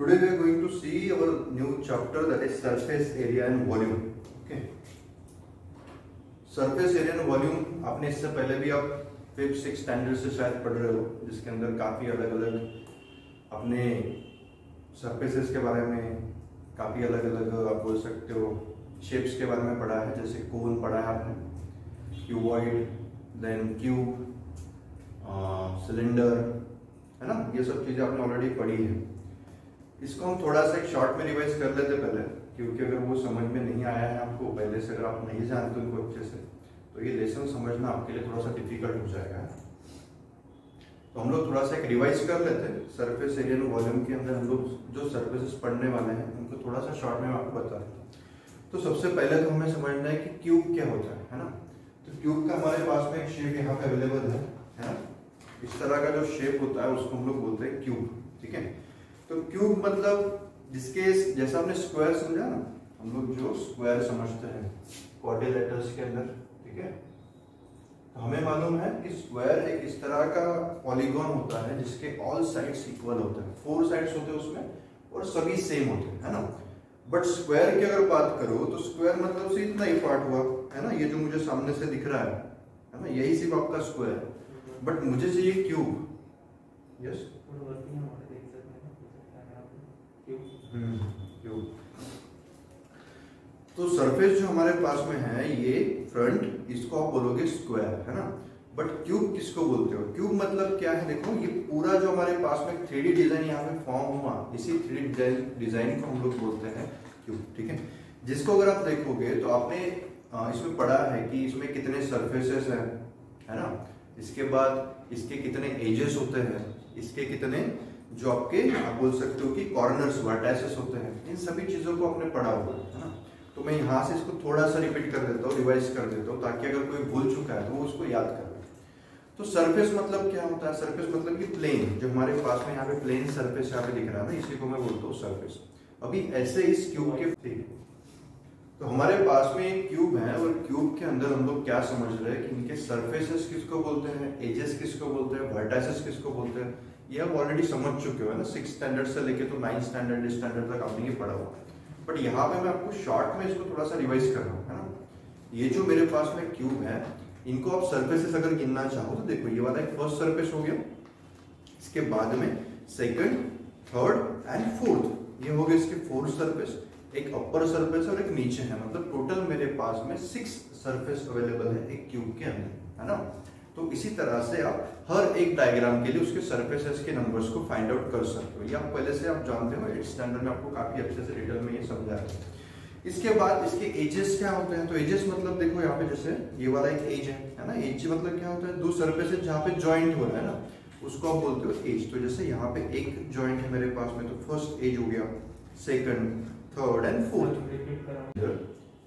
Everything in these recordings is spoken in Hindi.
Today we are going to see our new chapter, that is surface area and volume. Okay. Surface area and volume आपने इससे पहले भी आप 5th 6th स्टैंडर्ड से शायद पढ़ रहे हो, जिसके अंदर काफ़ी अलग अलग अपने सरफेसेस के बारे में काफ़ी अलग अलग आप बोल सकते हो शेप्स के बारे में पढ़ा है। जैसे कोन पढ़ा है आपने, क्यूबॉइड, देन क्यूब, सिलेंडर, है ना, ये सब चीज़ें आपने ऑलरेडी पढ़ी है। इसको हम थोड़ा सा एक शॉर्ट में रिवाइज कर लेते पहले, क्योंकि अगर वो समझ में नहीं आया है आपको पहले से, अगर आप नहीं जानते उनको अच्छे से, तो ये लेसन समझना आपके लिए थोड़ा सा डिफिकल्ट हो जाएगा। तो हम लोग थोड़ा सा एक रिवाइज कर लेते हैं। सरफेस एरिया एंड वॉल्यूम के अंदर हम लोग जो सरफेसेस पढ़ने वाले हैं उनको थोड़ा सा शॉर्ट में आपको बता देता हूँ। तो सबसे पहले तो हमें समझना है कि क्यूब क्या होता है ना। तो क्यूब का हमारे पास में एक शेप यहाँ पे अवेलेबल है ना। इस तरह का जो शेप होता है उसको हम लोग बोलते हैं क्यूब, ठीक है। तो क्यूब मतलब जिसके जैसा आपने स्क्वायर समझा ना, हम लोग जो स्क्वायर समझते हैं क्वाड्रिलेटरल्स के अंदर, ठीक है। तो हमें मालूम है कि स्क्वायर एक इस तरह का पॉलीगॉन होता है जिसके ऑल साइड्स इक्वल होते हैं, 4 साइड्स होते हैं उसमें और सभी सेम होते हैं, है ना। बट स्क्वायर की अगर बात करो तो स्क्वायर मतलब से इतना ही पार्ट हुआ, है ना। ये जो मुझे सामने से दिख रहा है ना, यही सिर्फ आपका स्क्वायर। बट मुझे चाहिए क्यूब, यस क्यूब। तो सरफेस जो हमारे पास में है ये फ्रंट, इसको आप बोलोगे स्क्वायर, है ना। बट क्यूब किसको बोलते हो? क्यूब मतलब क्या है, देखो ये पूरा जो हमारे पास में 3D डिजाइन यहाँ पे फॉर्म हुआ, इसी 3D डिजाइन को हम लोग बोलते हैं क्यूब, ठीक है। जिसको अगर आप देखोगे तो आपने इसमें पढ़ा है कि इसमें कितने सरफेसेस हैं, है ना। इसके बाद इसके कितने एजेस होते हैं, इसके कितने जो आपके आप बोल सकते हो कि कॉर्नर्स वर्टाइसेस होते हैं। इन सभी चीजों को आपने पढ़ा हुआ है ना। तो मैं यहाँ से इसको थोड़ा सा रिपीट कर देता हूँ, रिवाइज कर देता हूँ, ताकि अगर कोई भूल चुका है तो वो उसको याद कर ले। तो सरफेस मतलब क्या होता है? सरफेस मतलब कि प्लेन, जो हमारे पास में यहाँ पे प्लेन सरफेस यहाँ पे दिख रहा है ना, इसी को मैं बोलता हूँ सरफेस। अभी ऐसे इस क्यूब के, ठीक है, तो हमारे पास में एक क्यूब है और क्यूब के अंदर हम लोग क्या समझ रहे हैं कि इनके सरफेसेस किसको बोलते हैं, एजेस किसको बोलते हैं, वर्टाइसेस किसको बोलते हैं, ये आप ऑलरेडी समझ चुके हो ना। 6th स्टैंडर्ड से लेके तो 9th स्टैंडर्ड तक आपने ये पढ़ा हुआ है। बट यहाँ पे मैं आपको शॉर्ट में इसको थोड़ा सा रिवाइज कर रहा हूँ, है ना। ये जो मेरे पास में क्यूब है, इनको आप सरफेसेस अगर गिनना चाहो तो देखो, ये वाला एक फर्स्ट सरफेस हो गया, इसके बाद में सेकंड, थर्ड एंड फोर्थ, ये हो गए इसके 4 सरफेस, एक अपर सरफेस और एक नीचे है। मतलब टोटल मेरे पास में 6 सरफेस अवेलेबल है एक क्यूब के अंदर, है ना। तो इसी तरह से आप हर एक डायग्राम के लिए उसके सरफेसेस के नंबर्स को फाइंड आउट कर सकते हो। ये आप पहले से आप जानते हो, 8th स्टैंडर्ड में आपको काफी अच्छे से डिटेल में ये समझाया है। इसके बाद इसके एजेस क्या होते हैं? तो एजेस मतलब देखो यहाँ पे जैसे ये वाला एक एज है ना। एज मतलब क्या होता है? 2 सरफेसेस जहाँ पे ज्वाइंट हो रहा है ना, उसको आप बोलते हो एज। तो जैसे यहाँ पे एक ज्वाइंट है मेरे पास में, तो फर्स्ट एज हो गया, सेकंड, थर्ड एंड फोर्थ,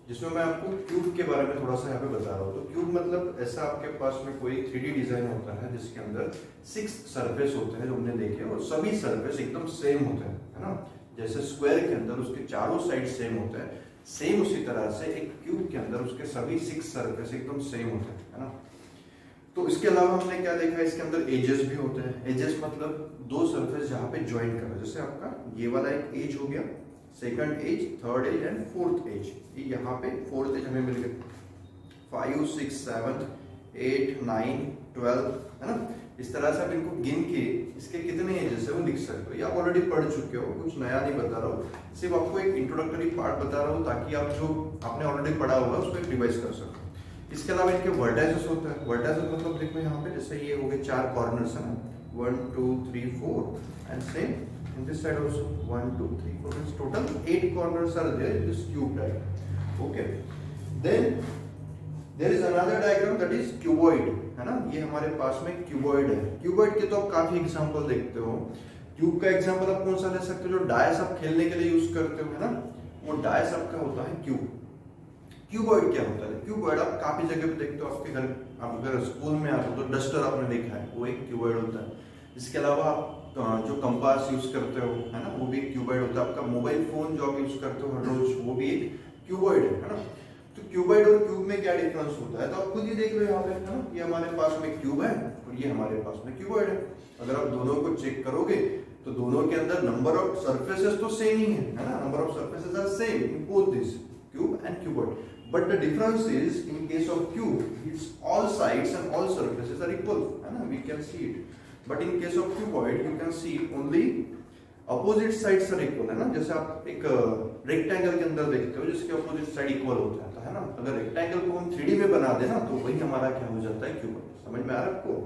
जिसमें मैं आपको क्यूब के बारे में थोड़ा सा यहाँ पे बता रहा हूँ। तो क्यूब मतलब ऐसा आपके पास में कोई 3D डिजाइन होता है जिसके अंदर 6 सरफेस होते हैं जो हमने देखे, और सभी सरफेस एकदम सेम होते हैं, है ना। जैसे स्क्वायर के अंदर उसके चारों साइड सेम होते हैं, सेम उसी तरह से एक क्यूब के अंदर उसके सभी 6 सरफेस एकदम सेम होते हैं, है ना। तो इसके अलावा हमने क्या देखा, इसके अंदर एजेस भी होते हैं। एजेस मतलब 2 सरफेस जहाँ पे ज्वाइन कर रहे हैं। जैसे आपका ये वाला एक एज हो गया, second edge, third edge and fourth edge. यहाँ पे फोर्थ एज हमें मिल गया, 5, 6, 7, 8, 9, 12, है ना। इस तरह से आप इनको गिन के इसके कितने एजेस है वो लिख सकते हो। ये आप ऑलरेडी पढ़ चुके हो, कुछ नया नहीं बता रहा हूँ, सिर्फ आपको एक इंट्रोडक्टरी पार्ट बता रहा हूँ ताकि आप जो आपने ऑलरेडी पढ़ा होगा उसको एक रिवाइज कर सको। इसके अलावा इनके वर्टाइसेस होते हैं। वर्टाइसेस मतलब देखो यहाँ पे जैसे ये हो गए 4 कॉर्नर्स है ना, 1, 2, 3, 4 and same in this side also 1, 2, 3, 4, means total 8 corners are there in this cube diagram. Okay, then there is another diagram that is cuboid, है ना। ये हमारे पास में क्यूबॉइड है। क्यूबॉइड के तो आप काफी एग्जांपल देखते हो। क्यूब का एग्जांपल आप कौन सा ले सकते हो? जो डायस आप खेलने के लिए यूज करते हो, है ना, वो डायस आपका होता है क्यूब। क्यूबॉइड क्या होता है? क्यूबॉइड आप काफी जगह पे देखते हो, आपके घर, आप अगर स्कूल में आते हो तो डस्टर आपने देखा है, वो एक क्यूबॉइड होता है। इसके अलावा आप जो कंपास यूज करते हो, है ना, वो भी एक क्यूबॉइड होता है। आपका मोबाइल फोन जो आप यूज करते हो हर रोज, वो भी एक क्यूबॉइड है ना। तो क्यूबॉइड और क्यूब में क्या डिफरेंस होता है? तो आप खुद ही देख लो यहाँ पे, है ना, ये हमारे पास में क्यूब है और ये हमारे पास में क्यूबॉइड है। अगर आप दोनों को चेक करोगे तो दोनों के अंदर नंबर ऑफ सरफेसेस तो सेम ही है ना, number of surfaces are same in both this cube and cuboid, but the difference is in case of cube it's all sides and all surfaces are equal, है ना, we can see it, but in case of cuboid you can see only opposite sides are equal, है ना, जैसे आप एक रेक्टेंगल के अंदर देखते हो जिसके अपोजिट साइड इक्वल हो जाता है ना, अगर रेक्टेंगल को हम 3D में बना देना तो वही हमारा क्या हो जाता है, क्यूबॉइड। समझ में आ रहा है आपको?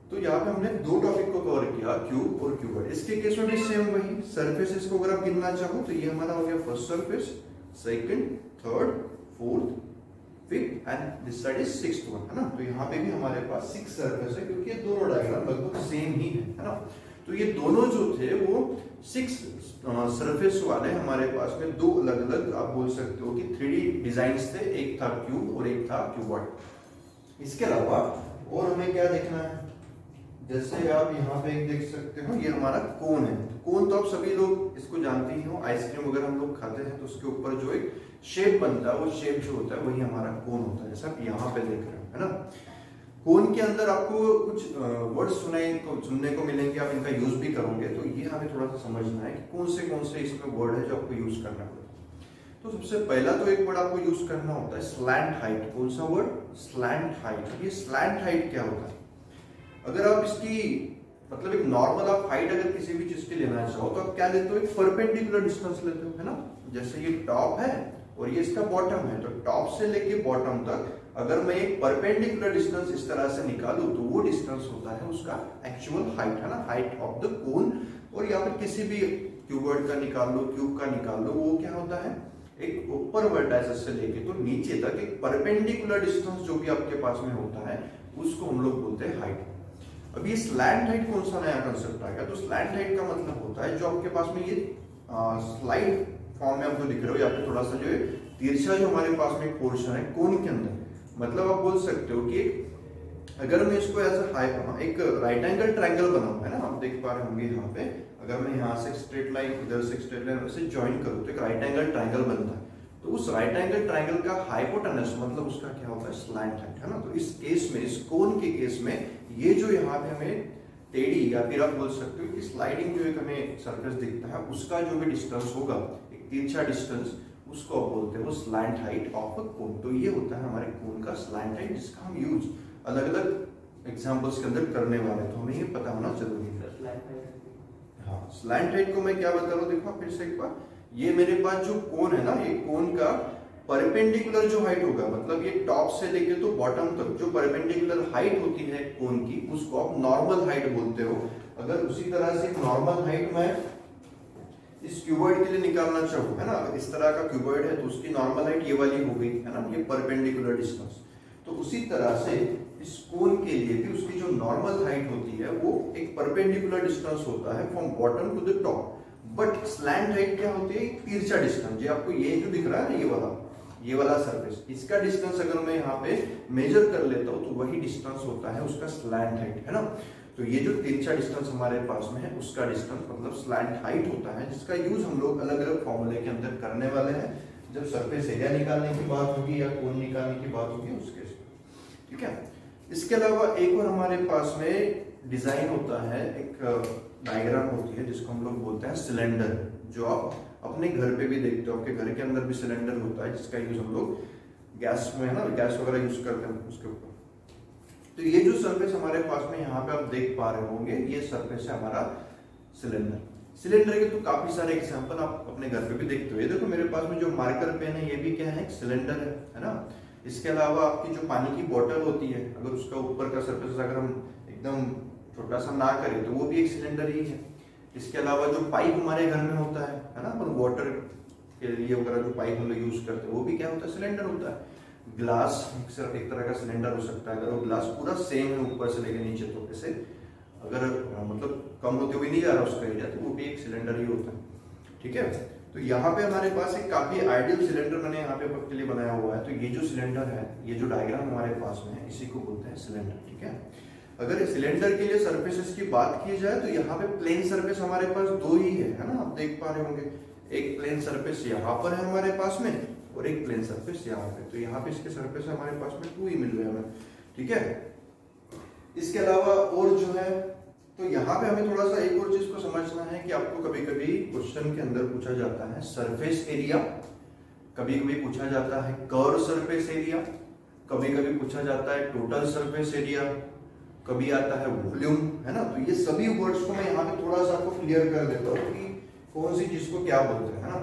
तो यहाँ पे हमने दो टॉपिक को कवर किया, क्यूब और क्यूबॉइड। इसके केस में भी सेम वही सरफेसेस को अगर आप गिनना चाहो तो ये हमारा हो गया first surface, second, third, fourth, fifth and this side is sixth one, है ना। तो यहाँ पे भी हमारे पास 6 सरफेस है क्योंकि ये दोनों डायग्राम लगभग सेम ही है ना। तो ये दोनों जो थे वो 6 सरफेस वाले हमारे पास में दो अलग अलग आप बोल सकते हो कि 3D डिजाइन्स थे, एक था क्यूब और एक था क्यूबॉइड। इसके अलावा और हमें क्या देखना है, जैसे आप यहाँ पे एक देख सकते हो ये हमारा कोन है। कोन तो आप सभी लोग इसको जानते ही हो, आइसक्रीम वगैरह हम लोग खाते हैं तो उसके ऊपर जो एक शेप बनता है वो शेप जो होता है वही हमारा कोन होता है, जैसा आप यहाँ पे देख रहे हो, है ना। कोन के अंदर आपको कुछ वर्ड सुनने को मिलेंगे, आप इनका यूज भी करोगे, तो ये हमें थोड़ा सा समझना है कि कौन से इसमें वर्ड है जो आपको यूज करना पड़ेगा। तो सबसे पहला तो एक वर्ड आपको यूज करना होता है स्लैंट हाइट। कौन सा वर्ड? Slant height. ये स्लैंट हाइट क्या होता है? अगर आप इसकी मतलब एक नॉर्मल आप हाइट अगर किसी भी चीज की लेना चाहो तो आप क्या लेते हो, एक परपेंडिकुलर डिस्टेंस लेते हो, है ना। जैसे ये टॉप है और ये इसका बॉटम है, तो टॉप से लेके बॉटम तक अगर मैं एक परपेंडिकुलर डिस्टेंस इस तरह से निकालूं तो वो डिस्टेंस होता है उसका एक्चुअल हाइट, है ना, हाइट ऑफ द कोन। और या फिर किसी भी क्यूबॉइड का निकाल लो, क्यूब का निकाल लो, वो क्या होता है, एक ऊपर वर्टाइसेस से लेके तो नीचे तक एक परपेंडिकुलर डिस्टेंस जो भी आपके पास में होता है उसको हम लोग बोलते हैं हाइट। अब ये स्लैंट हाइट कौन सा नया कंसेप्ट आ गया? तो स्लैंट हाइट का मतलब होता है जो आपके पास में ये स्लाइड फॉर्म में आप जो दिख रहे हो या फिर थोड़ा सा जो है तिरछा जो हमारे पास में एक पोर्शन है कोन के अंदर, मतलब आप बोल सकते हो कि अगर मैं इसको ऐसा एक राइट एंगल ट्रायंगल बनाऊं, है ना, आप देख पा रहे होंगे यहाँ पे, अगर मैं यहाँ से स्ट्रेट लाइन इधर से स्ट्रेट लाइन वैसे ज्वाइन करूँ तो एक राइट एंगल ट्रायंगल बनता है। तो उस राइट एंगल ट्रायंगल का हाइपोटेनस मतलब उसका क्या होता है, स्लैंट हाइट, है ना। तो इस केस में, इस कोन के केस में ये जो यहाँ पे हमें टेढ़ी या फिर आप बोल सकते हो कि स्लाइडिंग जो एक हमें सरफेस दिखता है उसका जो भी डिस्टेंस होगा, एक तिरछा डिस्टेंस, उसको आप बोलते हैं वो स्लैंट हाइट ऑफ अ कोन। तो ये होता है हमारे कोन का स्लैंट हाइट, जिसका हम यूज अलग अलग एग्जांपल्स के अंदर करने वाले हैं, तो हमें ये पता होना जरूरी है। हाँ, स्लैंट हाइट को मैं क्या बता रहा हूँ, देखो फिर से एक बार, ये मेरे पास जो कोन है ना, ये कोन का परपेंडिकुलर जो हाइट होगा, मतलब ये टॉप से लेके तो बॉटम तक जो परपेंडिकुलर हाइट होती है कोन की, उसको आप नॉर्मल हाइट बोलते हो। अगर उसी तरह से नॉर्मल हाइट मैं इस क्यूबॉइड के लिए निकालना चाहूँ, है ना, अगर इस तरह का क्यूबॉइड है तो उसकी नॉर्मल हाइट ये वाली हो गई, है ना, ये परपेंडिकुलर डिस्टेंस। तो उसी तरह से इस कोन के लिए भी उसकी जो नॉर्मल हाइट होती है वो एक परपेंडिकुलर डिस्टेंस होता है from bottom to the top. But slant height क्या होती है, तिरछा डिस्टेंस। जो आपको ये जो दिख रहा है ना, ये वाला सरफेस, इसका डिस्टेंस अगर मैं यहाँ पे मेजर कर लेता हूँ तो वही डिस्टेंस होता है उसका स्लैंट हाइट, है ना। तो ये जो तिरछा डिस्टेंस हमारे पास में है उसका डिस्टेंस मतलब स्लैंट हाइट होता है, जिसका यूज हम लोग अलग अलग फॉर्मूले के अंदर करने वाले हैं जब सरफेस एरिया निकालने की बात होगी या कोन निकालने की बात होगी उसके। ठीक है। इसके अलावा एक और हमारे पास में डिजाइन होता है, एक डायग्राम होती है जिसको हम लोग बोलते हैं सिलेंडर, जो आप अपने घर पे भी देखते हो, आपके घर के अंदर भी सिलेंडर होता है जिसका यूज हम लोग गैस में, है ना, गैस वगैरह यूज करते हैं उसके ऊपर। तो ये जो सरफेस हमारे पास में यहाँ पे आप देख पा रहे होंगे, ये सरफेस है हमारा सिलेंडर। सिलेंडर के तो काफी सारे एग्जांपल आप अपने घर पे भी देखते हो। ये देखो मेरे पास में जो मार्कर पेन है ये भी क्या है, सिलेंडर है ना। इसके अलावा आपकी जो पानी की बोतल होती है, अगर उसका ऊपर का सरफेस अगर हम एकदम छोटा सा ना करें तो वो भी एक सिलेंडर ही है। इसके अलावा जो पाइप हमारे घर में होता है ना, पर वाटर के लिए वगैरह जो पाइप हम लोग यूज करते हैं वो भी क्या होता है, सिलेंडर होता है। ग्लास सिर्फ एक तरह का सिलेंडर हो सकता है, अगर वो ग्लास पूरा सेम है ऊपर से लेकर नीचे तो ऐसे अगर मतलब कम होते हुए नहीं जा रहा उसका एरिया तो वो भी एक सिलेंडर ही होता है। ठीक है। तो यहाँ पे हमारे पास एक काफी आइडियल सिलेंडर मैंने यहाँ पे आपके लिए बनाया हुआ है। तो ये जो सिलेंडर है, ये जो डायग्राम हमारे पास में है, इसी को बोलते हैं सिलेंडर। ठीक है। अगर सिलेंडर के लिए सरफेसेस की बात की जाए तो यहाँ पे प्लेन सरफेस हमारे पास दो ही है ना, आप देख पा रहे होंगे। एक प्लेन सरफेस यहाँ पर है हमारे पास में और एक प्लेन सरफेस यहाँ पे। तो यहाँ पे इसके सरफेस हमारे पास में 2 ही मिल रहे हैं हमें। ठीक है। इसके अलावा और जो है तो यहाँ पे हमें थोड़ा सा एक और चीज को समझना है कि आपको कभी कभी क्वेश्चन के अंदर पूछा जाता है सरफेस एरिया, कभी कभी पूछा जाता है कर्व सरफेस एरिया, कभी कभी पूछा जाता है टोटल सरफेस एरिया, कभी आता है वॉल्यूम, है ना। तो ये सभी वर्ड्स को मैं यहाँ पे थोड़ा सा आपको क्लियर कर देता हूँ कि कौन सी चीज को क्या बोलते हैं, है ना।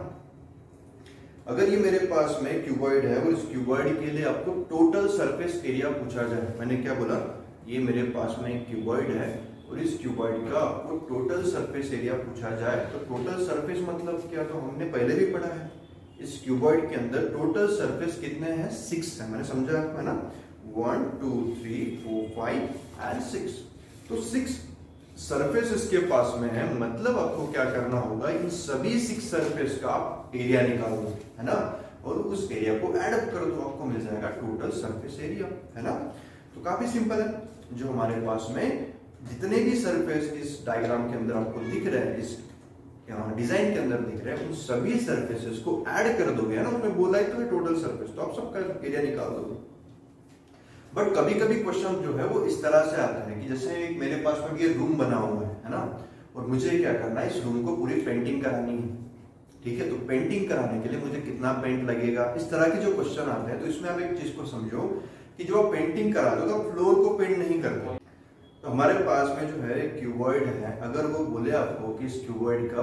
अगर ये मेरे पास में क्यूबॉइड है और इस क्यूबॉइड के लिए आपको टोटल सरफेस एरिया पूछा जाए, मैंने क्या बोला, ये मेरे पास में एक क्यूबॉइड है और इस क्यूबॉइड का आपको टोटल सरफेस एरिया पूछा जाए, तो टोटल सरफेस मतलब क्या, तो हमने पहले भी पढ़ा है, इस क्यूबॉइड के अंदर टोटल सरफेस कितने हैं, 6 है, मैंने समझा है ना, 1 2 3 4 5 एंड 6। तो 6 सरफेस इसके पास में है, मतलब आपको क्या करना होगा, इन सभी 6 सरफेस का आप एरिया निकाल दो, है ना, और उस एरिया को ऐड अप कर दो, आपको मिल जाएगा टोटल सरफेस एरिया, है ना। तो काफी सिंपल है, जो हमारे पास में जितने भी सरफेस इस डायग्राम के अंदर आपको दिख रहे हैं, इस डिजाइन के अंदर दिख रहे हैं, उन सभी सरफेसेस को ऐड कर दोगे, है ना, उसमें बोला ही तो है टोटल सरफेस, तो आप सबका एरिया निकाल दोगे। बट कभी कभी क्वेश्चन जो है वो इस तरह से आता है कि जैसे मेरे पास में ये रूम बना हुआ है ना, और मुझे क्या करना है, इस रूम को पूरी पेंटिंग करानी है, ठीक है। तो पेंटिंग कराने के लिए मुझे कितना पेंट लगेगा, इस तरह के जो क्वेश्चन आते हैं, तो इसमें आप एक चीज को समझो कि जो आप पेंटिंग करा दो तो फ्लोर को पेंट नहीं करते। तो हमारे पास में जो है क्यूबॉइड है, अगर वो बोले आपको कि इस क्यूबॉइड का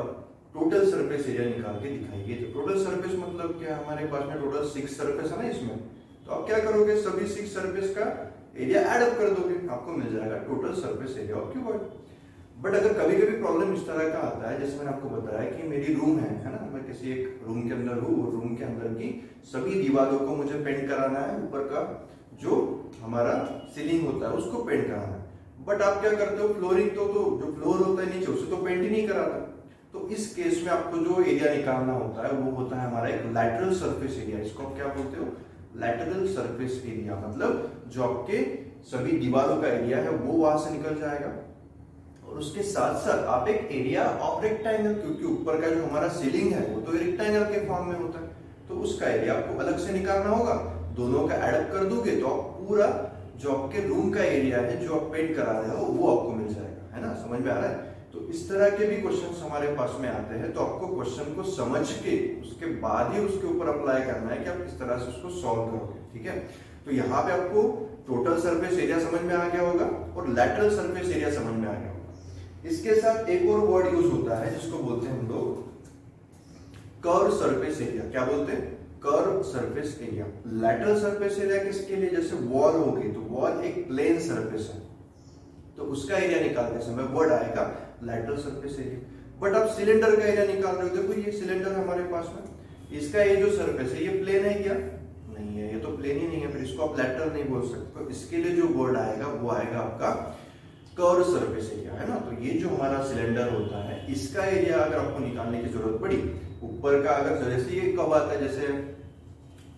टोटल सरफेस एरिया निकाल के दिखाइए, तो टोटल सरफेस मतलब क्या, हमारे पास में टोटल 6 सरफेस है ना इसमें, तो आप क्या करोगे, सभी 6 सरफेस का एरिया ऐड अप कर दोगे, आपको मिल जाएगा total surface area of cuboid. But अगर कभी कभी प्रॉब्लम इस तरह का आता है, जैसे मैंने आपको बताया कि मेरी रूम है ना, मैं किसी एक रूम के अंदर हूँ और रूम के अंदर की सभी दीवारों को मुझे पेंट कराना है, ऊपर का जो हमारा सीलिंग होता है उसको पेंट कराना है। बट आप क्या करते हो, फ्लोरिंग तो जो फ्लोर होता है नीचे, उसे तो पेंट ही नहीं कराता। तो इस केस में आपको जो एरिया निकालना होता है वो होता है हमारा एक लैटरल सरफेस एरिया, इसको आप क्या बोलते हो, लैटरल सरफेस एरिया, मतलब जो आपके सभी दीवारों का एरिया है वो वहां से निकल जाएगा। और उसके साथ साथ आप एक एरिया ऑफ रेक्टेंगल, क्योंकि ऊपर का जो हमारा सीलिंग है वो तो रेक्टेंगल के फॉर्म में होता है, तो उसका एरिया आपको अलग से निकालना होगा, दोनों का एडअप कर दोगे तो आप पूरा जो आपके रूम का एरिया है जो आप पेंट करा रहे हो वो आपको मिल जाएगा, है ना, समझ में आ रहा है। तो इस तरह के भी क्वेश्चंस हमारे पास में आते हैं, तो आपको क्वेश्चन को समझ के उसके बाद ही उसके ऊपर अप्लाई करना है कि आप किस तरह से उसको सॉल्व करोगे, ठीक है। तो यहाँ पे आपको टोटल सरफेस एरिया समझ में आ गया होगा और लैटरल सरफेस एरिया समझ में आ गया होगा। इसके साथ एक और वर्ड यूज होता है जिसको बोलते हैं हम लोग कर्व सरफेस एरिया। क्या बोलते हैं, curve surface area. Lateral surface area किसके लिए, जैसे वॉल होगी तो वॉल एक प्लेन सरफेस है, तो उसका एरिया निकालते समय वर्ड आएगा लैटरल सरफेस एरिया। बट आप सिलेंडर का एरिया निकाल रहे हो, देखो ये सिलेंडर है हमारे पास में, इसका ये जो सरफेस है ये प्लेन है क्या, नहीं है, ये तो प्लेन ही नहीं है, फिर इसको आप लैटरल नहीं बोल सकते। तो इसके लिए जो वर्ड आएगा वो आएगा आपका कर्व सरफेस एरिया, है ना। तो ये जो हमारा सिलेंडर होता है इसका एरिया अगर आपको निकालने की जरूरत पड़ी, ऊपर का अगर जैसे ये कब आता है, जैसे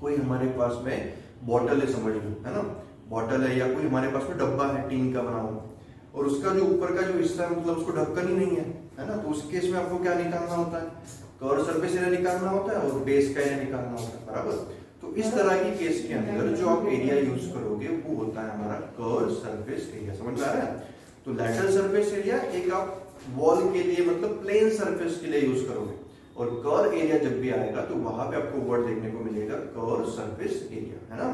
कोई हमारे पास में बॉटल है, समझ लो, है ना, बॉटल है, या कोई हमारे पास में डब्बा है टीन का बना हुआ, और उसका जो ऊपर का जो हिस्सा है मतलब उसको ढक्कन ही नहीं है ना, तो उस केस में आपको क्या निकालना होता है, कर्व सरफेस एरिया निकालना होता है और बेस का एरिया निकालना होता है, बराबर। तो इस तरह की केस के अंदर जो आप एरिया यूज करोगे वो होता है हमारा कर्व सरफेस एरिया, समझ में आ रहा है। तो लैटरल सरफेस एरिया एक आप वॉल के लिए मतलब प्लेन सरफेस के लिए यूज करोगे, और कर्व एरिया जब भी आएगा तो वहां पे आपको वर्ड देखने को मिलेगा कर्व सरफेस एरिया, है ना।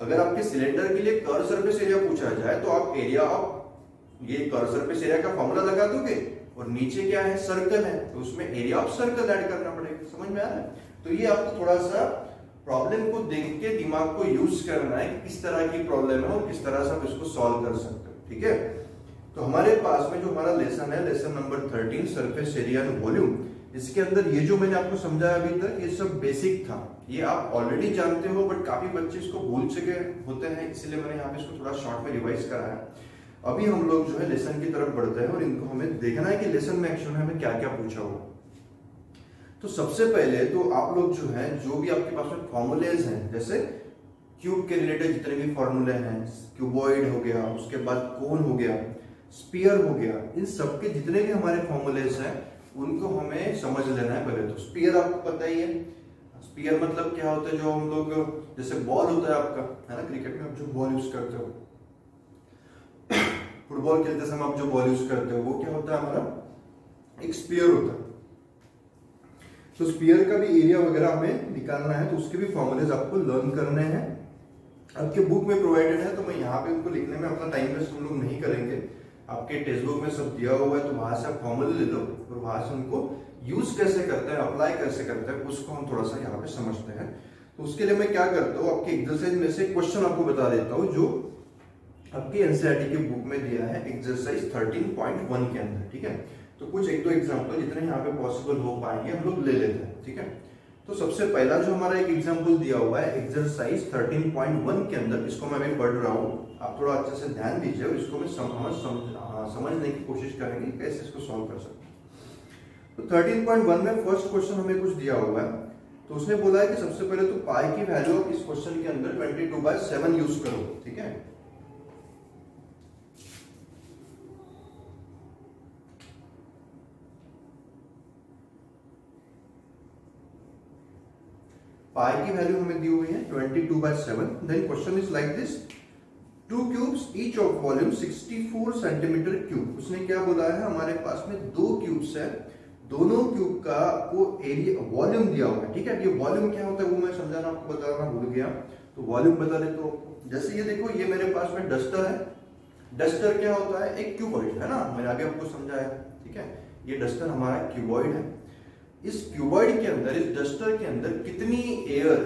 अगर आपके सिलेंडर के लिए कर्व सरफेस एरिया पूछा जाए तो आप एरिया ऑफ ये कर्व सरफेस एरिया का फॉर्मूला लगा दोगे, और नीचे क्या है, सर्कल है, तो उसमें एरिया ऑफ सर्कल ऐड करना पड़ेगा, समझ में आ रहा है। तो ये आपको थोड़ा सा प्रॉब्लम को देख के दिमाग को यूज करना है कि किस तरह की प्रॉब्लम है और किस तरह से आप इसको सॉल्व कर सकते हो, ठीक है। तो हमारे पास में जो हमारा लेसन है, lesson number 13 surface area and volume, इसके अंदर ये जो मैंने आपको समझाया अभी तक ये सब बेसिक था, ये आप ऑलरेडी जानते हो, बट काफी बच्चे इसको भूल चुके होते हैं, इसलिए मैंने यहाँ पे इसको थोड़ा शॉर्ट में रिवाइज कराया। अभी हम लोग जो है लेसन की तरफ बढ़ते हैं और इनको हमें देखना है कि लेसन में एक्चुअल में हमें क्या क्या पूछा हुआ। तो सबसे पहले तो आप लोग जो है जो भी आपके पास में फॉर्मूलेज हैं, जैसे क्यूब के रिलेटेड जितने भी फॉर्मूले हैं, क्यूबॉइड हो गया, उसके बाद कोन हो गया, स्फीयर हो गया, इन सबके जितने भी हमारे फॉर्मूलेज हैं उनको हमें समझ लेना है पहले। तो स्फीयर आपको पता ही है, स्फीयर मतलब क्या होता है, जो हम लोग जैसे बॉल होता है आपका, है ना, क्रिकेट में आप जो बॉल यूज करते हो फुटबॉल खेलते समय आप जो बॉल यूज करते हो वो क्या होता है हमारा, एक स्फीयर होता है। तो स्फीयर का भी एरिया वगैरह हमें निकालना है, तो उसके भी फॉर्मूलेज आपको लर्न करने हैं। आपके बुक में प्रोवाइडेड है, तो मैं यहाँ पे उनको लिखने में अपना टाइम वेस्ट हम लोग नहीं करेंगे। आपके टेक्स्ट बुक में सब दिया हुआ है, तो वहां से आप फॉर्मूले ले लो और वहां से उनको यूज कैसे करते हैं, अप्लाई कैसे करते हैं, उसको हम थोड़ा सा यहाँ पे समझते हैं। तो उसके लिए मैं क्या करता हूँ, आपके एक्सरसाइज में से क्वेश्चन आपको बता देता हूँ जो आपके एनसीईआरटी के बुक में दिया है एक्सरसाइज 13.1 के अंदर। ठीक है, तो कुछ एक दो एग्जांपल जितने यहाँ पे पॉसिबल हो पाएंगे हम लोग ले लेते हैं। ठीक है, तो सबसे पहला जो हमारा एक एग्जांपल दिया हुआ है एक्सरसाइज 13.1 के अंदर, इसको मैं अभी पढ़ रहा हूँ, आप थोड़ा अच्छे से ध्यान दीजिए और इसको मैं समझने की कोशिश करेंगे कैसे इसको सॉल्व कर सकते हैं। तो 13.1 में फर्स्ट क्वेश्चन हमें कुछ दिया हुआ है, तो उसने बोला है कि सबसे पहले तो पाई की वैल्यू इस क्वेश्चन के अंदर 22/7 यूज करो। ठीक है, पाई की वैल्यू हमें दी हुई है 22/7। Then question is like this, two cubes each of volume 64 centimetre cube. उसने क्या बोला है, हमारे पास में दो क्यूब्स है, दोनों क्यूब का वो एरिया वॉल्यूम दिया हुआ है। ठीक है, ये वॉल्यूम क्या होता है वो मैं समझाना आपको बताना भूल गया, तो वॉल्यूम बता दे। तो जैसे ये देखो, ये मेरे पास में डस्टर है। डस्टर क्या होता है, एक क्यूबॉइड है ना, मैंने आगे आपको समझाया। ठीक है, ये डस्टर हमारा क्यूबॉइड है। इस क्यूबॉइड के अंदर, इस डस्टर के अंदर कितनी एयर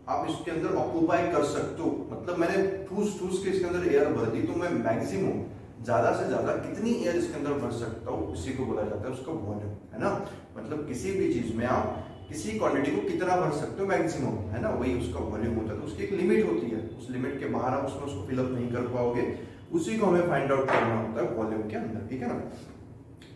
आप इसके अंदर ऑक्यूपाई कर सकते हो, मतलब मैंने ठूस ठूस के इसके अंदर एयर भर दी, तो मैं मैक्सिमम ज्यादा से ज्यादा कितनी एयर इसके अंदर भर सकता हूँ, इसी को बोला जाता है उसका वॉल्यूम, है ना। मतलब किसी भी चीज में आप किसी क्वांटिटी को कितना भर सकते हो मैक्सिमम, है ना, वही उसका वॉल्यूम होता है। तो उसकी एक लिमिट होती है, उस लिमिट के बाहर आप उसमें उसको फिलअप नहीं कर पाओगे, उसी को हमें फाइंड आउट करना होता है वॉल्यूम के अंदर। ठीक है ना,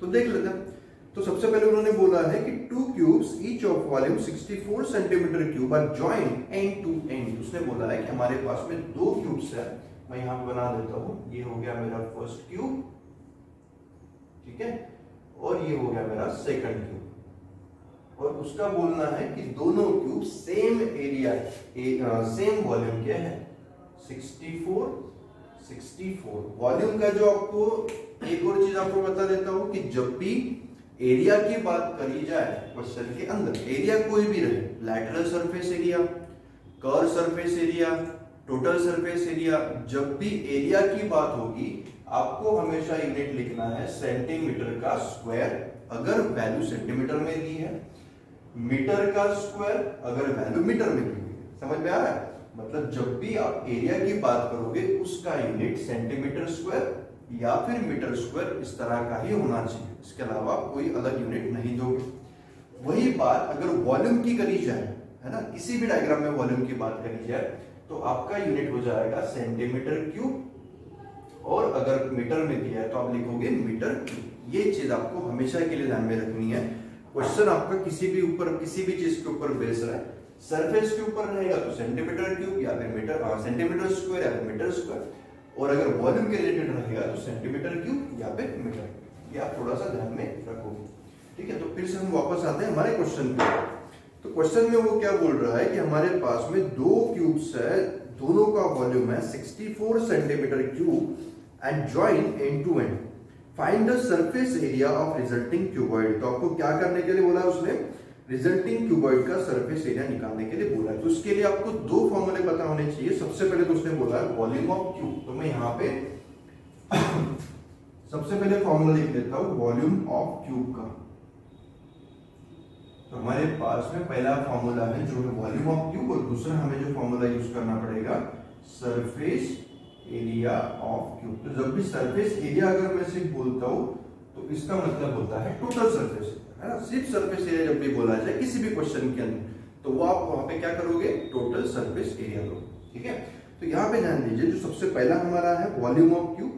तो देख लेते हैं। तो सबसे पहले उन्होंने बोला है कि two cubes each of volume 64 centimetre cube are joint end to end. उसने बोला है कि हमारे पास में दो क्यूब्स है, मैं यहां पे बना देता हूं, ये हो गया मेरा फर्स्ट क्यूब, ठीक है, और ये हो गया मेरा सेकंड क्यूब। और उसका बोलना है कि दोनों cube same area, same volume क्या है, 64। वॉल्यूम का जो आपको एक और चीज आपको बता देता हूं कि जब भी एरिया की बात करी जाए क्वेश्चन के अंदर, एरिया कोई भी रहे, lateral surface area, curve surface area, total surface area, जब भी एरिया की बात होगी आपको हमेशा यूनिट लिखना है सेंटीमीटर का स्क्वायर अगर वैल्यू सेंटीमीटर में दी है, मीटर का स्क्वायर अगर वैल्यू मीटर में दी है। समझ में आ रहा है, मतलब जब भी आप एरिया की बात करोगे उसका यूनिट सेंटीमीटर स्क्वायर या फिर मीटर स्क्वायर इस तरह का ही होना चाहिए, इसके अलावा कोई अलग यूनिट नहीं दोगे। वही बात अगर वॉल्यूम की करी जाए, है ना, किसी भी डायग्राम में वॉल्यूम की बात करी जाए तो आपका यूनिट हो जाएगा सेंटीमीटर क्यूब, और अगर मीटर में दिया है तो आप लिखोगे मीटर क्यूब। ये चीज आपको हमेशा के लिए ध्यान में रखनी है। क्वेश्चन आपका किसी भी चीज के ऊपर बेस रहा है, सरफेस के ऊपर रहेगा तो सेंटीमीटर क्यूब या फिर मीटर, सेंटीमीटर स्क्वायर या फिर मीटर स्क्वायर, और अगर वॉल्यूम के रिलेटेड रहेगा तो सेंटीमीटर क्यूब या फिर मीटर। ये आप थोड़ा सा ध्यान में रखोगे। ठीक है, तो फिर से हम वापस आते हैं हमारे क्वेश्चन पे। तो क्वेश्चन में वो क्या बोल रहा है कि हमारे पास में दो क्यूब्स है, दोनों का वॉल्यूम है 64 centimetre cube and join end to end, find the surface area of resulting cuboid. तो आपको क्या करने के लिए बोला है उसने, रिजल्टिंग क्यूबॉइड का सरफेस एरिया निकालने के लिए बोला है। तो उसके लिए आपको दो फॉर्मूले पता होने चाहिए। सबसे पहले तो उसने बोला है वॉल्यूम ऑफ क्यूब, तो मैं यहाँ पे सबसे पहले फॉर्मूला लिख लेता हूं वॉल्यूम ऑफ क्यूब का। तो हमारे पास में पहला फॉर्मूला है जो है वॉल्यूम ऑफ क्यूब, और दूसरा हमें जो फॉर्मूला यूज करना पड़ेगा सरफेस एरिया ऑफ क्यूब। तो जब भी सरफेस एरिया अगर मैं सिर्फ बोलता हूं तो इसका मतलब होता है टोटल सरफेस, है ना। सिर्फ सरफेस एरिया जब भी बोला जाए किसी भी क्वेश्चन के अंदर तो वो आप वहां पे क्या करोगे, टोटल सरफेस एरिया लो। ठीक है, तो यहाँ पे ध्यान दीजिए, जो सबसे पहला हमारा है volume of cube.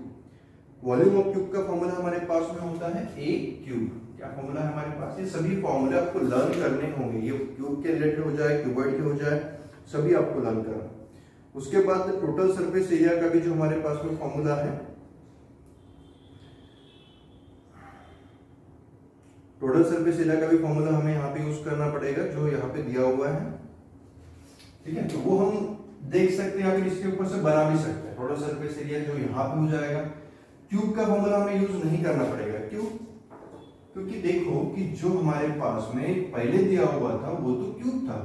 Volume of cube का फॉर्मूला हमारे पास में होता है ए क्यूब। क्या फॉर्मूला है हमारे पास, ये सभी फॉर्मूले आपको लर्न करने होंगे, ये क्यूब के रिलेटेड हो जाए, क्यूबॉइड के हो जाए, सभी आपको लर्न करना। उसके बाद टोटल सरफेस एरिया का भी जो हमारे पास में फॉर्मूला है, टोटल सरफेस एरिया का भी फॉर्मूला हमें यहाँ पे यूज करना पड़ेगा जो यहाँ पे दिया हुआ है। ठीक है, तो वो हम देख सकते हैं, फिर इसके ऊपर से बना भी सकते हैं। टोटल सरफेस एरिया जो यहाँ पे हो जाएगा क्यूब का फॉर्मूला हमें यूज नहीं करना पड़ेगा। क्यों? क्योंकि देखो कि जो हमारे पास में पहले दिया हुआ था वो तो क्यूब था,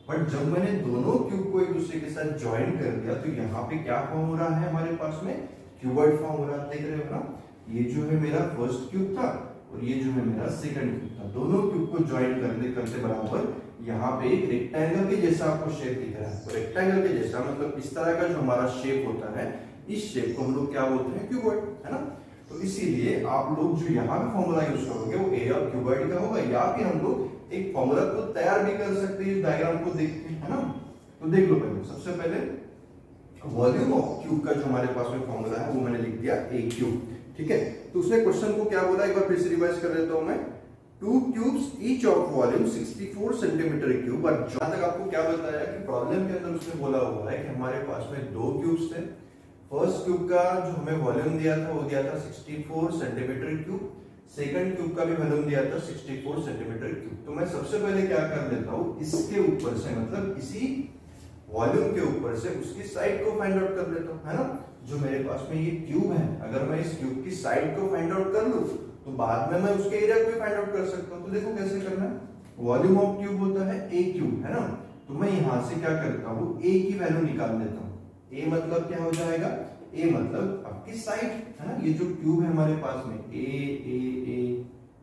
बट जब मैंने दोनों क्यूब को एक दूसरे के साथ ज्वाइन कर दिया तो यहाँ पे क्या फॉर्म हो रहा है हमारे पास में, क्यूबॉइड फॉर्म हो रहा है। देख रहे हो ना, ये जो है मेरा फर्स्ट क्यूब था और ये जो है मेरा सेकंड क्यूब था। दोनों क्यूब को ज्वाइन करते करते बराबर यहाँ पे एक रेक्टेंगल के जैसा आपको शेप दिख रहा है। तो रेक्टेंगल के जैसा मतलब इस तरह का जो हमारा शेप होता है, इस शेप को हम लोग क्या बोलते हैं, क्यूबॉइड, है ना। तो इसीलिए आप लोग जो यहाँ पे फॉर्मूला यूज करोगे वो एरिया ऑफ क्यूबॉइड का होगा, या फिर हम लोग एक फॉर्मूला को तैयार भी कर सकते हैं इस डायग्राम को देख के, है ना। तो देख लो पहले, सबसे पहले वॉल्यूम ऑफ क्यूब का जो हमारे पास में फॉर्मूला है वो मैंने लिख दिया ए क्यूब, ठीक है। तो उसने क्वेश्चन को क्या बोला, एक बार फिर से रिवाइज कर लेता हूं मैं। 2 cubes each of volume 64 centimetre cube. और जहां तक आपको क्या बताया कि प्रॉब्लम के अंदर उसने बोला हुआ है कि हमारे पास में 2 क्यूब्स थे। फर्स्ट क्यूब का जो हमें वॉल्यूम दिया था वो दिया था 64 सेंटीमीटर क्यूब, सेकंड क्यूब का भी वॉल्यूम दिया था 64 सेंटीमीटर क्यूब। तो मैं सबसे पहले क्या कर लेता हूं, इसके ऊपर से मतलब इसी वॉल्यूम के ऊपर से उसकी साइड को फाइंड आउट कर लेता हूं, है ना। जो मेरे पास में ये क्यूब है, अगर मैं इस क्यूब की साइड को फाइंड आउट कर लूं तो बाद में मैं उसके एरिया को भी फाइंड आउट कर सकता हूं। तो देखो कैसे करना है, वॉल्यूम ऑफ क्यूब होता है ए क्यूब, है ना। तो मैं यहां से क्या करता हूं, ए की वैल्यू निकाल लेता हूं। ए मतलब क्या हो जाएगा, ए मतलब आपकी साइड, है ना। ये जो क्यूब है हमारे पास में ए ए ए,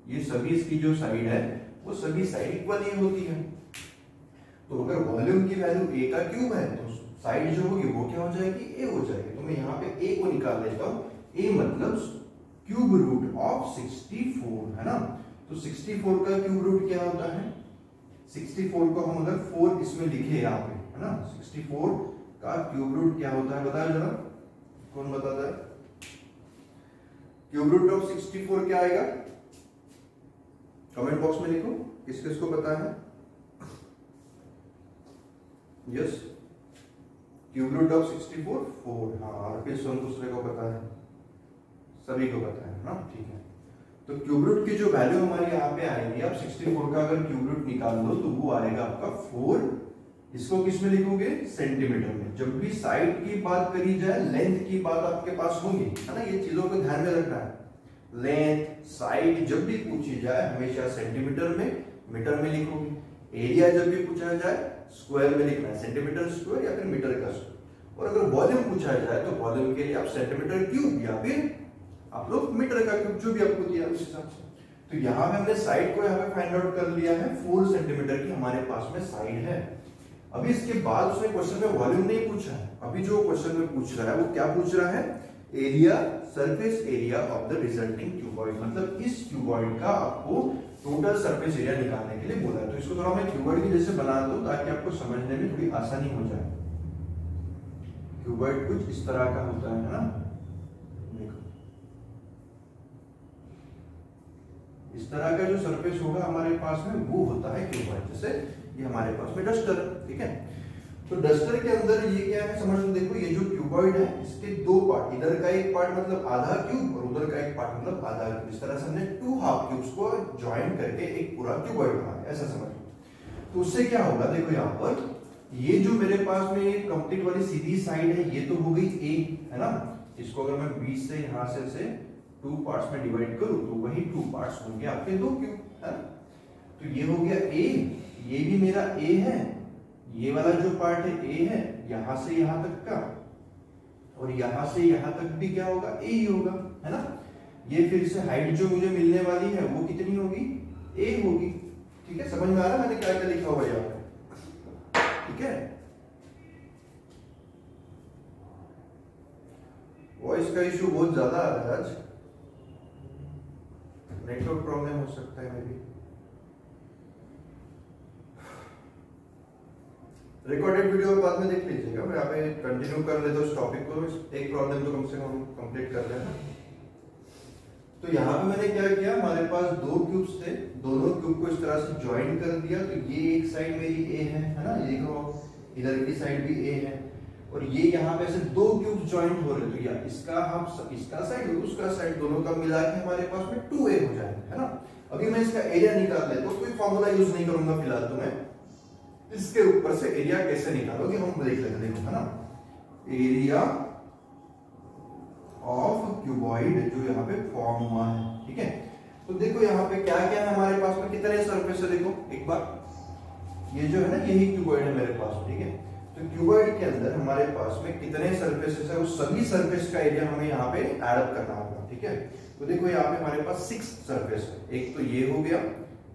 ये सभी इसकी जो साइड है वो सभी साइड इक्वल ही होती है। तो अगर वॉल्यूम की वैल्यू ए का क्यूब है तो साइड जो होगी वो क्या हो जाएगी, ए हो जाएगी। तो मैं यहाँ पे ए को निकाल लेता हूँ। ए मतलब क्यूब रूट ऑफ 64, है ना। तो 64 का क्यूब रूट क्या होता है, 64 को हम अगर 4 इसमें लिखे यहाँ पे, है ना, 64 का क्यूब रूट क्या होता है बताओ जरा, कौन बताता है। क्यूब रूट ऑफ 64 क्या आएगा, कमेंट बॉक्स में लिखो किस किस को पता है। यस, क्यूब रूट ऑफ 64 4, हाँ, और फिर सोन दूसरे को पता है, सभी को पता है ना, ठीक है। तो क्यूब रूट की जो वैल्यू हमारी यहाँ पे आएगी, आप 64 का अगर क्यूब रूट निकाल दो तो वो आएगा आपका 4। इसको किस में लिखोगे, सेंटीमीटर में। जब भी साइड की बात करी जाए, लेंथ की बात आपके पास होगी, है ना, ये चीजों को ध्यान में रखना है। लेंथ साइड जब भी पूछी जाए हमेशा सेंटीमीटर में, मीटर में लिखोगे। एरिया जब भी पूछा जाए स्क्वायर में लिखना है, सेंटीमीटर स्क्वायर या फिर मीटर का स्क्वायर। और अगर वॉल्यूम पूछा जाए तो वॉल्यूम के लिए आप सेंटीमीटर क्यूब या फिर आप लोग मीटर का क्यूब, जो भी आपको दिया उस हिसाब से। तो यहाँ पे हमने साइड को यहाँ पे फाइंड आउट कर लिया है, 4 सेंटीमीटर की हमारे पास में साइड है। अभी इसके बाद उसने क्वेश्चन में वॉल्यूम नहीं पूछा है, अभी जो क्वेश्चन में पूछ रहा है वो क्या पूछ रहा है, area, surface area of the resulting cuboid. मतलब इस क्यूबॉइड का आपको टोटल सरफेस एरिया निकालने के लिए बोला है। तो इसको थोड़ा मैं क्यूबॉइड के जैसे बना दूं ताकि आपको समझने में थोड़ी आसानी हो जाए। क्यूबॉइड कुछ इस तरह का होता है ना, देखो इस तरह का जो सरफेस होगा हमारे पास में वो होता है क्यूबॉइड। जैसे ये हमारे पास में डस्टर, ठीक है। तो डस्टर के अंदर ये क्या है समझ लो, देखो ये जो क्यूबॉइड है इसके 2 पार्ट, इधर का एक पार्ट मतलब आधा क्यूब और उधर का एक पार्ट मतलब आधा क्यूब। इस तरह से हमने 2 हाफ क्यूब्स को ज्वाइन करके एक पूरा क्यूबॉइड बना है, ऐसा समझ लो। तो उससे क्या होगा, देखो यहाँ पर ये जो मेरे पास में कंप्लीट वाली सीधी साइड है ये तो हो गई ए, है ना। इसको अगर मैं 20 से यहाँ से 2 पार्ट्स में डिवाइड करूं तो वही 2 पार्ट्स होंगे आपके 2 क्यूब, है ना। तो ये हो गया ए, ये भी मेरा ए है, ये वाला जो पार्ट है ए है, यहां से यहां तक का, और यहां से यहां तक भी क्या होगा, ए ही होगा, है ना। ये फिर से हाइट जो मुझे मिलने वाली है वो कितनी होगी, ए होगी, ठीक है। समझ में आ रहा है मैंने क्या क्या लिखा हुआ यहाँ पे, ठीक है। वॉइस का इशू बहुत ज्यादा आ रहा है आज, नेटवर्क प्रॉब्लम हो सकता है मे भी। रिकॉर्डेड वीडियो बाद में देख लीजिएगा, मैं यहाँ पे कंटिन्यू कर लेता हूँ इस टॉपिक को। एक प्रॉब्लम तो कम से कम कंप्लीट कर लेना। तो यहाँ पे मैंने क्या किया, हमारे पास 2 क्यूब्स थे, दोनों क्यूब को इस तरह से ज्वाइन कर दिया। तो ये एक साइड मेरी ए है ना, ये इधर की साइड भी ए है, और ये यहाँ पे से 2 क्यूब्स ज्वाइन हो रहे, तो या इसका साइड और उसका साइड दोनों का मिला के हमारे पास में 2a हो जाएगा, है ना। अभी मैं इसका एरिया निकाल लेता हूँ, कोई फॉर्मूला यूज नहीं करूंगा फिलहाल। तो मैं इसके ऊपर से एरिया कैसे निकालोगे हम देख लेते हैं, देखो, है ना। एरिया ऑफ क्यूबॉइड जो यहाँ पे फॉर्म हुआ है, ठीक है। तो देखो यहाँ पे क्या क्या है हमारे पास में, कितने सरफेस है, देखो एक बार, ये जो है ना यही क्यूबॉइड है मेरे पास, ठीक है। तो क्यूबॉइड के अंदर हमारे पास में कितने सरफेसेस है, उस सभी सरफेस का एरिया हमें यहाँ पे ऐड अप करना होगा, ठीक है। तो देखो यहाँ पे हमारे पास 6 सरफेस है, एक तो ये हो गया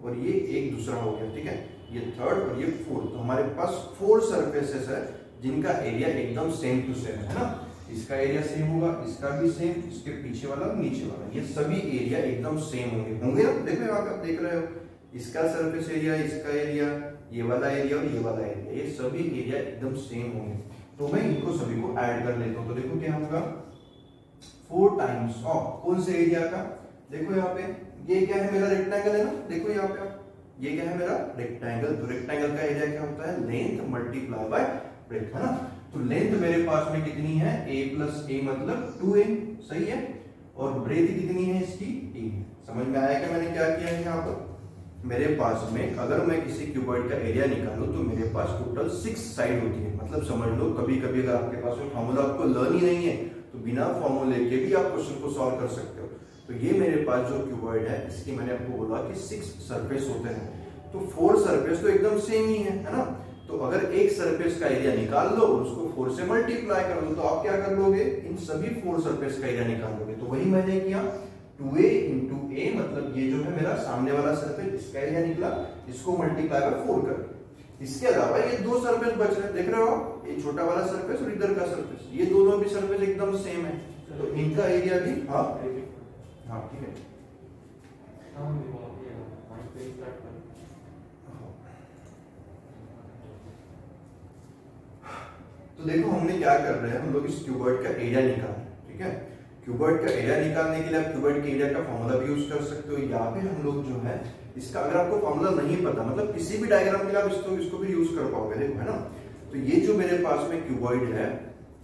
और ये एक दूसरा हो गया, ठीक है, ये थर्ड और ये फोर्थ। तो हमारे पास 4 सरफेसेस है जिनका एरिया एकदम सेम टू सेम है ना, इसका एरिया सेम होगा, इसका भी सेम, इसके पीछे वाला और नीचे वाला, ये सभी एरिया एकदम सेम होंगे ना। देखो यहाँ पे आप देख रहे हो, इसका सरफेस एरिया, इसका एरिया, ये वाला एरिया और ये वाला एरिया, ये सभी एरिया एकदम सेम होंगे। तो मैं इनको सभी को ऐड कर लेता हूँ। तो देखो क्या होगा, 4 टाइम्स ऑफ कौन से एरिया का, देखो यहाँ पे ये क्या है, मेरा रेक्टेंगल है ना, देखो यहाँ पे ये क्या है, मेरा रेक्टेंगल। तो रेक्टेंगल का एरिया क्या होता है, लेंथ मल्टीप्लाई बाय ब्रेथ, है ना। तो लेंथ मेरे पास में कितनी है, a प्लस ए मतलब 2a, सही है। और ब्रेथ कितनी है इसकी, a। समझ में आया कि मैंने क्या किया है यहाँ पर। मेरे पास में अगर मैं किसी क्यूबॉइड का एरिया निकालूं तो मेरे पास टोटल 6 साइड होती है। मतलब समझ लो कभी कभी अगर आपके पास में फॉर्मूला आपको लर्न ही नहीं है तो बिना फॉर्मूले के भी आप क्वेश्चन को सॉल्व कर सकते हो। तो ये मेरे पास जो क्यूबॉइड है इसकी मैंने आपको बोला कि 6 सरफेस होते हैं, तो 4 सरफेस तो एकदम सेम ही है ना। तो अगर एक सरफेस का एरिया निकाल लो और उसको 4 से मल्टीप्लाई कर दो तो आप क्या कर लोगे, इन सभी 4 सरफेस का एरिया निकाल लोगे। तो वही मैंने किया, 2a इंटू a, मतलब ये जो है मेरा सामने वाला सरफेस, इसका एरिया निकला, इसको मल्टीप्लाई बाय 4 कर। इसके अलावा ये 2 सरफेस बच रहे हैं, देख रहे हो आप, ये छोटा वाला सरफेस और इधर का सरफेस, ये दोनों भी सरफेस एकदम सेम है, तो इनका एरिया भी हाँ ठीक है। तो देखो हमने क्या कर रहे हैं, हम लोग इस क्यूबॉइड का एरिया निकाल रहे हैं, ठीक है। क्यूबॉइड का एरिया निकालने के लिए आप क्यूबॉइड के एरिया का फॉर्मूला भी यूज कर सकते हो, या फिर हम लोग जो है इसका, अगर आपको फॉर्मूला नहीं पता, मतलब किसी भी डायग्राम के लिए आप इसको भी यूज कर पाओगे, देखो है ना। तो ये जो मेरे पास में क्यूबॉइड है,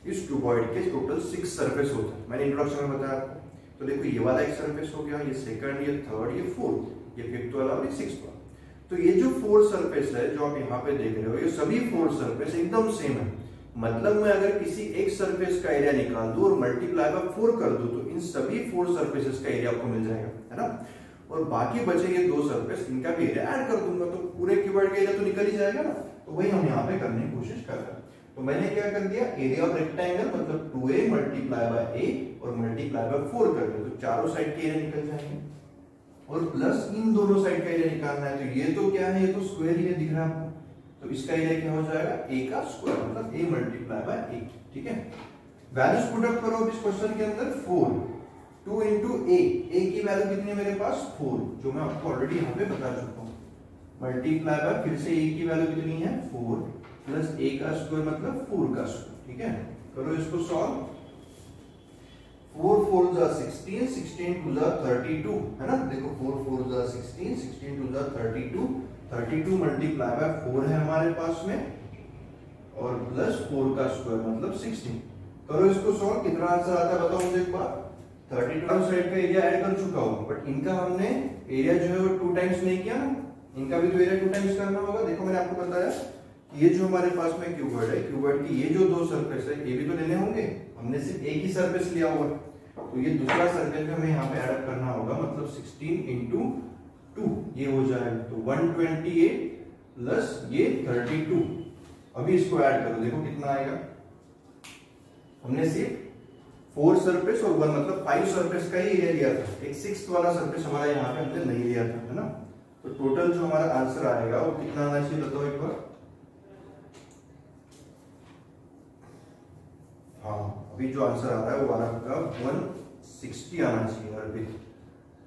इस क्यूबॉइड के टोटल 6 सरफेस होते हैं, मैंने इंट्रोडक्शन में बताया आपको। तो देखो ये वाला एक सरफेस हो गया, ये सेकंड, ये थर्ड, ये फोर्थ, ये फिफ्थ वाला और ये सिक्स्थ वाला। तो ये जो 4 सरफेस है जो आप यहाँ पे देख रहे हो, ये सभी 4 सरफेस एकदम सेम है। मतलब मैं अगर किसी एक सरफेस का एरिया निकाल दूं और मल्टीप्लाई बाय 4 कर दूं तो इन सभी 4 सरफेसेस का एरिया आपको मिल जाएगा, है ना। और बाकी बचे ये 2 सरफेस, इनका भी एरिया ऐड कर दूंगा तो पूरे क्यूबॉइड का एरिया तो निकल ही जाएगा ना। तो वही हम यहाँ पे करने की कोशिश कर रहे हैं। तो मैंने क्या कर दिया, एरिया ऑफ रेक्टेंगल मतलब 2a मल्टीप्लाई बाय a और मल्टीप्लाई बाय 4 कर दिया, तो चारों साइड के एरिया निकल जाएंगे। और प्लस इन दोनों साइड का एरिया निकालना है, तो ये तो क्या है, ये तो स्क्वायर ही है, दिख रहा है आपको। तो इसका एरिया क्या हो जाएगा, a का स्क्वायर मतलब a मल्टीप्लाई बाय a, ठीक है। वैल्यूज पुट अप करो इस क्वेश्चन के अंदर, 4 2 इंटू a की वैल्यू कितनी है मेरे पास 4, जो मैं आपको ऑलरेडी यहाँ पे बता चुका हूँ। मल्टीप्लाई बाय फिर से a की वैल्यू कितनी है 4 प्लस a का स्क्वायर मतलब 4 का स्क्वायर, ठीक है। करो इसको सॉल्व, 4 4 जा 16, 16 2 जा 32, है ना। देखो 4 4 जा 16, 16 2 जा 32, 32 मल्टीप्लाई बाय 4 है हमारे पास में, और प्लस 4 का स्क्वायर मतलब 16। करो इसको सॉल्व, कितना आंसर आता है बताओ मुझे एक बार। 32 साइड का एरिया ऐड कर चुका हूं, बट इनका हमने एरिया जो है वो 2 टाइम्स नहीं किया ना, इनका भी तो एरिया 2 टाइम्स करना होगा। देखो मैंने आपको बताया कि ये जो हमारे पास में क्यूबॉइड है, क्यूबॉइड की ये जो 2 सरफेस है ये भी तो लेने होंगे, हमने सिर्फ एक ही सरफेस लिया हुआ, तो ये दूसरा सरफेस हमें यहाँ पे ऐड करना होगा, मतलब 16 इंटू 2 ये हो जाएगा, तो 128 प्लस ये 32। अभी इसको ऐड करो, देखो कितना आएगा। हमने सिर्फ 4 सरफेस और 1 मतलब 5 सरफेस का ही एरिया लिया था, एक 6th वाला सरफेस हमारा यहाँ पे हमने नहीं लिया था, है ना। तो टोटल जो हमारा आंसर आएगा वो कितना आना चाहिए बताओ एक बार। हाँ अभी जो आंसर आ रहा है वो आपका 160 आना चाहिए अरबित,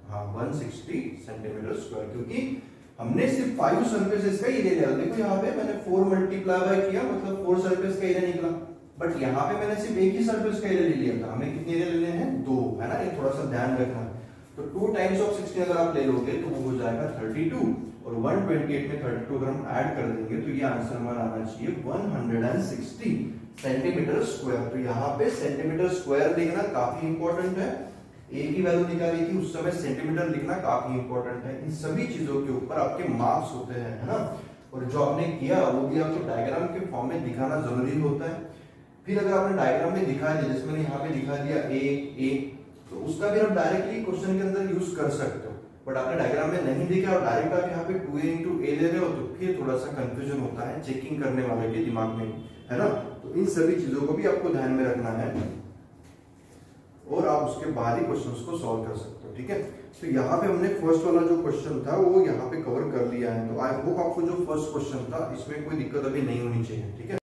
हाँ 160 सेंटीमीटर स्क्वायर, क्योंकि हमने सिर्फ 5 सरफेसेस का एरिया लिया। देखो यहाँ पे मैंने 4 मल्टीप्लाई बाय किया मतलब 4 सरफेस का एरिया निकला, बट यहाँ पे मैंने सिर्फ एक ही सरफेस का एरिया ले लिया था। हमें कितने एरिया लेने हैं 2, है ना, ये थोड़ा सा ध्यान रखना। तो 2 टाइम्स ऑफ 16 अगर आप ले लोगे तो वो हो जाएगा 32, और 128 में 32 अगर हम ऐड कर देंगे तो ये आंसर हमारा आना चाहिए 160 सेंटीमीटर स्क्वायर। तो यहाँ पे सेंटीमीटर स्क्वायर लिखना काफी इंपॉर्टेंट है, ए की वैल्यू निकाली थी उस समय सेंटीमीटर लिखना काफी इंपॉर्टेंट है। इन सभी चीजों के ऊपर आपके मार्क्स होते हैं, है ना। और जो आपने किया वो भी आपको डायग्राम के फॉर्म में दिखाना जरूरी होता है। फिर अगर आपने डायग्राम में दिखा दिया, जैसे मैंने यहाँ पे दिखा दिया ए, तो उसका भी आप डायरेक्टली क्वेश्चन के अंदर यूज कर सकते हो। बट आपने डायग्राम में नहीं दिखा और डायरेक्ट आप यहाँ पे 2a into a ले रहे हो, तो फिर थोड़ा सा कंफ्यूजन होता है चेकिंग करने वाले के दिमाग में, है ना। तो इन सभी चीजों को भी आपको ध्यान में रखना है और आप उसके बाद ही क्वेश्चंस को सॉल्व कर सकते हो, ठीक है। तो यहाँ पे हमने फर्स्ट वाला जो क्वेश्चन था वो यहाँ पे कवर कर लिया है। तो आई होप आपको जो फर्स्ट क्वेश्चन था इसमें कोई दिक्कत अभी नहीं होनी चाहिए, ठीक है।